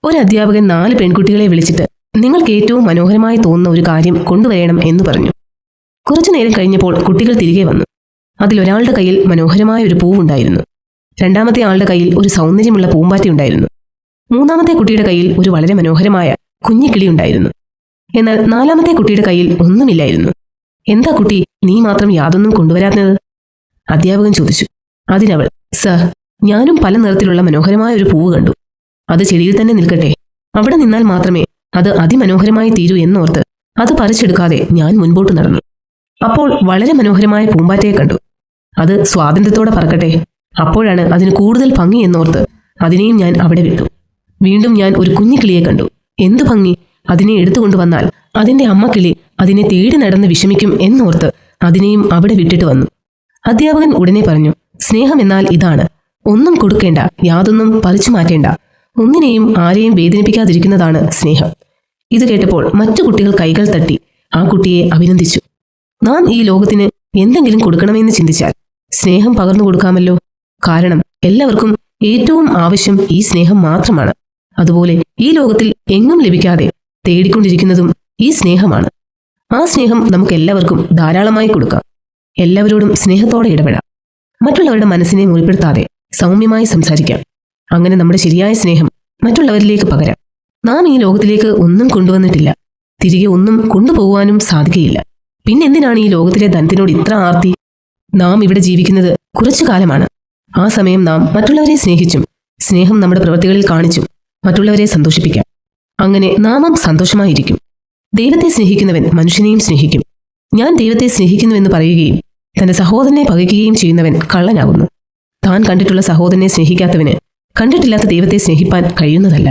ഒരു അധ്യാപകൻ 4 പെൺകുട്ടികളെ വിളിച്ചിട്ട് നിങ്ങൾക്ക് ഏറ്റവും മനോഹരമായി തോന്നുന്ന ഒരു കാര്യം കൊണ്ടുവരണം എന്ന് പറഞ്ഞു. കുറച്ചു നേരം കഴിഞ്ഞപ്പോൾ കുട്ടികൾ തിരികെ വന്നു. അതിലൊരാളുടെ കയ്യിൽ മനോഹരമായ ഒരു പൂവുണ്ടായിരുന്നു. രണ്ടാമത്തെ ആളുടെ കയ്യിൽ ഒരു സൗന്ദര്യമുള്ള പൂമ്പാറ്റയുണ്ടായിരുന്നു. മൂന്നാമത്തെ കുട്ടിയുടെ കയ്യിൽ ഒരു വളരെ മനോഹരമായ കുഞ്ഞിക്കിളിയുണ്ടായിരുന്നു. എന്നാൽ 4-മത്തെ കുട്ടിയുടെ കയ്യിൽ ഒന്നുമില്ലായിരുന്നു. എന്താ കുട്ടി, നീ മാത്രം യാതൊന്നും കൊണ്ടുവരാത്തത്? അധ്യാപകൻ ചോദിച്ചു. അതിനവൾ, സർ, ഞാനും പല നിറത്തിലുള്ള മനോഹരമായ ഒരു പൂവ് കണ്ടു. അത് ചെടിയിൽ തന്നെ നിൽക്കട്ടെ, അവിടെ നിന്നാൽ മാത്രമേ അത് അതിമനോഹരമായി തീരൂ എന്നോർത്ത് അത് പറിച്ചെടുക്കാതെ ഞാൻ മുൻപോട്ട് നടന്നു. അപ്പോൾ വളരെ മനോഹരമായ പൂമ്പാറ്റയെ കണ്ടു. അത് സ്വാതന്ത്ര്യത്തോടെ പറക്കട്ടെ, അപ്പോഴാണ് അതിന് കൂടുതൽ ഭംഗി എന്നോർത്ത് അതിനെയും ഞാൻ അവിടെ വിട്ടു. വീണ്ടും ഞാൻ ഒരു കുഞ്ഞിക്കിളിയെ കണ്ടു. എന്തു ഭംഗി! അതിനെ എടുത്തുകൊണ്ടുവന്നാൽ അതിന്റെ അമ്മക്കിളി അതിനെ തേടി നടന്ന് വിഷമിക്കും എന്നോർത്ത് അതിനെയും അവിടെ വിട്ടിട്ട് വന്നു. അധ്യാപകൻ ഉടനെ പറഞ്ഞു, സ്നേഹം എന്നാൽ ഇതാണ്. ഒന്നും കൊടുക്കേണ്ട, യാതൊന്നും പറിച്ചു മാറ്റേണ്ട, ഒന്നിനെയും ആരെയും വേദനിപ്പിക്കാതിരിക്കുന്നതാണ് സ്നേഹം. ഇത് കേട്ടപ്പോൾ മറ്റു കുട്ടികൾ കൈകൾ തട്ടി ആ കുട്ടിയെ അഭിനന്ദിച്ചു. നാം ഈ ലോകത്തിന് എന്തെങ്കിലും കൊടുക്കണമെന്ന് ചിന്തിച്ചാൽ സ്നേഹം പകർന്നു കൊടുക്കാമല്ലോ. കാരണം എല്ലാവർക്കും ഏറ്റവും ആവശ്യം ഈ സ്നേഹം മാത്രമാണ്. അതുപോലെ ഈ ലോകത്തിൽ എങ്ങും ലഭിക്കാതെ തേടിക്കൊണ്ടിരിക്കുന്നതും ഈ സ്നേഹമാണ്. ആ സ്നേഹം നമുക്ക് എല്ലാവർക്കും ധാരാളമായി കൊടുക്കാം. എല്ലാവരോടും സ്നേഹത്തോടെ ഇടപെടാം. മറ്റുള്ളവരുടെ മനസ്സിനെ മുറിപ്പെടുത്താതെ സൗമ്യമായി സംസാരിക്കാം. അങ്ങനെ നമ്മുടെ ശരിയായ സ്നേഹം മറ്റുള്ളവരിലേക്ക് പകരാം. നാം ഈ ലോകത്തിലേക്ക് ഒന്നും കൊണ്ടുവന്നിട്ടില്ല, തിരികെ ഒന്നും കൊണ്ടുപോകാനും സാധിക്കുകയില്ല. പിന്നെന്തിനാണ് ഈ ലോകത്തിലെ ധനത്തിനോട് ഇത്ര ആർത്തി? നാം ഇവിടെ ജീവിക്കുന്നത് കുറച്ചു കാലമാണ്. ആ സമയം നാം മറ്റുള്ളവരെ സ്നേഹിച്ചും സ്നേഹം നമ്മുടെ പ്രവൃത്തികളിൽ കാണിച്ചും മറ്റുള്ളവരെ സന്തോഷിപ്പിക്കാം. അങ്ങനെ നാമും സന്തോഷമായിരിക്കും. ദൈവത്തെ സ്നേഹിക്കുന്നവൻ മനുഷ്യനെയും സ്നേഹിക്കും. ഞാൻ ദൈവത്തെ സ്നേഹിക്കുന്നുവെന്ന് പറയുകയും തന്റെ സഹോദരനെ പകയ്ക്കുകയും ചെയ്യുന്നവൻ കള്ളനാകുന്നു. താൻ കണ്ടിട്ടുള്ള സഹോദരനെ സ്നേഹിക്കാത്തവന് കണ്ടിട്ടില്ലാത്ത ദൈവത്തെ സ്നേഹിപ്പാൻ കഴിയുന്നതല്ല.